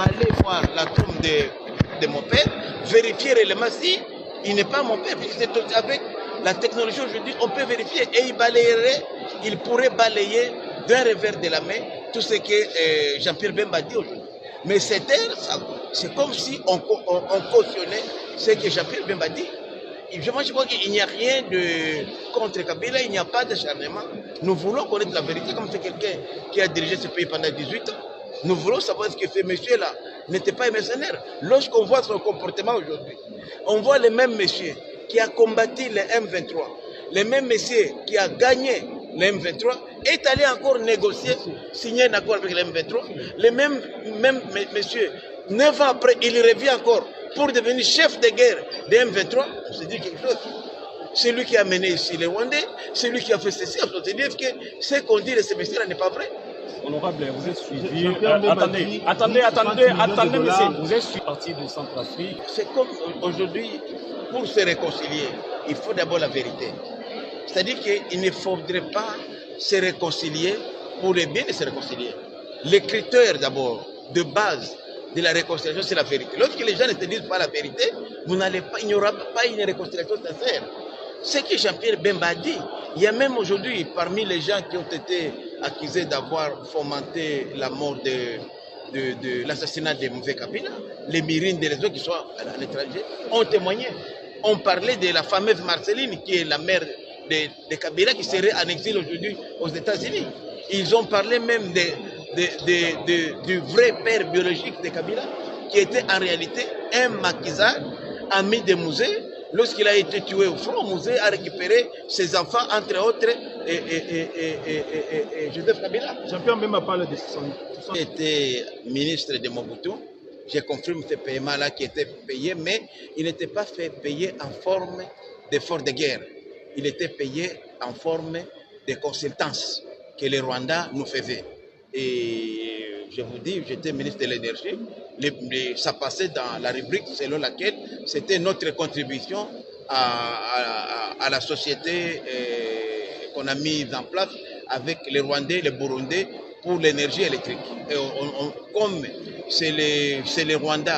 aller voir la tombe de mon père, vérifier réellement si il n'est pas mon père, puisque c'est avec la technologie aujourd'hui, on peut vérifier et il pourrait balayer d'un revers de la main tout ce que Jean-Pierre Bemba dit aujourd'hui. Mais c'est comme si on cautionnait ce que Jean-Pierre Bemba dit. Je crois qu'il n'y a rien de contre Kabila, il n'y a pas d'acharnement. Nous voulons connaître la vérité, comme c'est quelqu'un qui a dirigé ce pays pendant 18 ans. Nous voulons savoir ce que ce monsieur-là n'était pas un mercenaire. Lorsqu'on voit son comportement aujourd'hui, on voit le même monsieur qui a combattu les M23, le même monsieur qui a gagné les M23, est allé encore négocier, signer un accord avec les M23. Le même monsieur, 9 ans après, il revient encore pour devenir chef de guerre des M23. On se dit quelque chose. C'est lui qui a mené ici les Rwandais, c'est lui qui a fait ceci. On se dit que ce qu'on dit de ce monsieur-là n'est pas vrai. Honorable, vous êtes suivi. Attendez, monsieur. Vous êtes suivi parti de Centrafrique. C'est comme aujourd'hui, pour se réconcilier, il faut d'abord la vérité. C'est-à-dire qu'il ne faudrait pas se réconcilier pour le bien de se réconcilier. Les critères d'abord, de base de la réconciliation, c'est la vérité. Lorsque les gens ne te disent pas la vérité, il n'y aura pas une réconciliation sincère. Ce que Jean-Pierre Bemba a dit, il y a même aujourd'hui, parmi les gens qui ont été accusés d'avoir fomenté la mort de l'assassinat de Mouvé Kabila, les mirines des réseaux qui sont à l'étranger ont témoigné. On parlait de la fameuse Marceline, qui est la mère de Kabila, qui serait en exil aujourd'hui aux États-Unis. Ils ont parlé même du vrai père biologique de Kabila, qui était en réalité un maquisard, ami de Mouzé. Lorsqu'il a été tué au front, Mouzé a récupéré ses enfants, entre autres, et Joseph Kabila. Jean-Pierre même a parlé de son... J'étais ministre de Mobutu. J'ai confirmé ce paiement-là qui était payé, mais il n'était pas fait payer en forme d'effort de guerre. Il était payé en forme de consultance que les Rwandais nous faisaient. Et je vous dis, j'étais ministre de l'énergie, ça passait dans la rubrique selon laquelle c'était notre contribution à la société qu'on a mise en place avec les Rwandais, les Burundais pour l'énergie électrique. Et comme c'est les Rwandais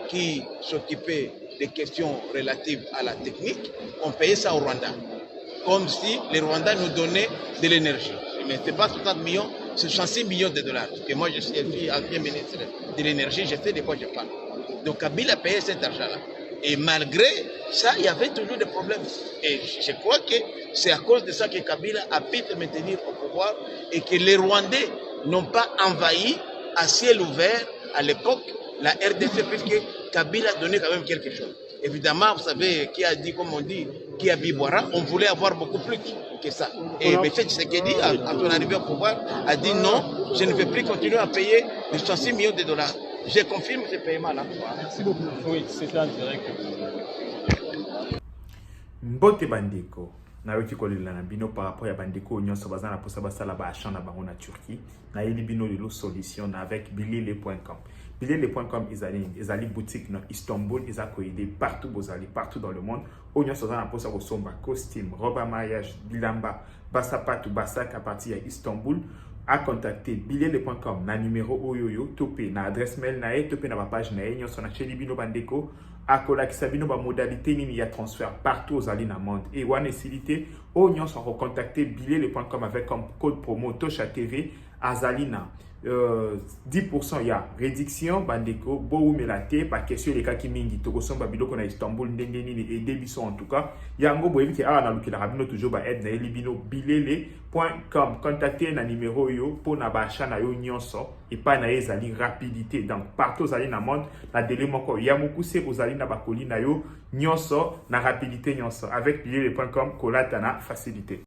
qui s'occupaient des questions relatives à la technique, on payait ça aux Rwandais. Comme si les Rwandais nous donnaient de l'énergie. Mais ce n'est pas 60 millions, c'est 66 millions de dollars. Parce que moi, je suis ancien ministre de l'énergie, je sais de quoi je parle. Donc Kabila payait cet argent-là. Et malgré ça, il y avait toujours des problèmes. Et je crois que c'est à cause de ça que Kabila a pu se maintenir au pouvoir et que les Rwandais n'ont pas envahi à ciel ouvert à l'époque la RDC, puisque Kabila donnait quand même quelque chose. Évidemment, vous savez, qui a dit, comme on dit, qui a Bibouara, on voulait avoir beaucoup plus que ça. Et M. Tshisekedi, à son arrivée au pouvoir, a dit non, je ne vais plus continuer à payer les 66 millions de dollars. Je confirme ce paiement-là. Merci beaucoup. Oui, c'était en direct. Mbote bandeko. Nayoki kolela na bino par rapport à bandeko nyonso bazana posa basala ba achat na bango na Turquie na yeli bino lelo solution avec bilile.com. Bilile.com ezali boutique na Istanbul, ezako aider partout partout dans le monde. Onyo sozana posa ko somba costume, robe à mariage, bilamba, basapatu, basak à partir à Istanbul. À contacter bilile.com na numéro oyoyo topé na adresse mail na topé na page na nyonso na cheli bino bandeko. Akola kisabino ba modalité nini ya transfert partout aux alines monde et one facilité oignon sont recontacter bilile.com avec comme code promo Tosha TV azalina 10% ya réduction bandeko bo melate pa question les cas qui mingi to kosomba biloko na Istanbul ndenge nini et debiso en tout cas yango bo evite na lukila rabino toujours ba aide na elibino bilile.com contacter na numéro yo pour na ba achat na yo nyonso et pas na ezali rapidité donc partout aux alines monde na délai moko ya mokuse aux na bakoli na yo nyonso na rapidité nyonso avec bilile.com kolata na facilité.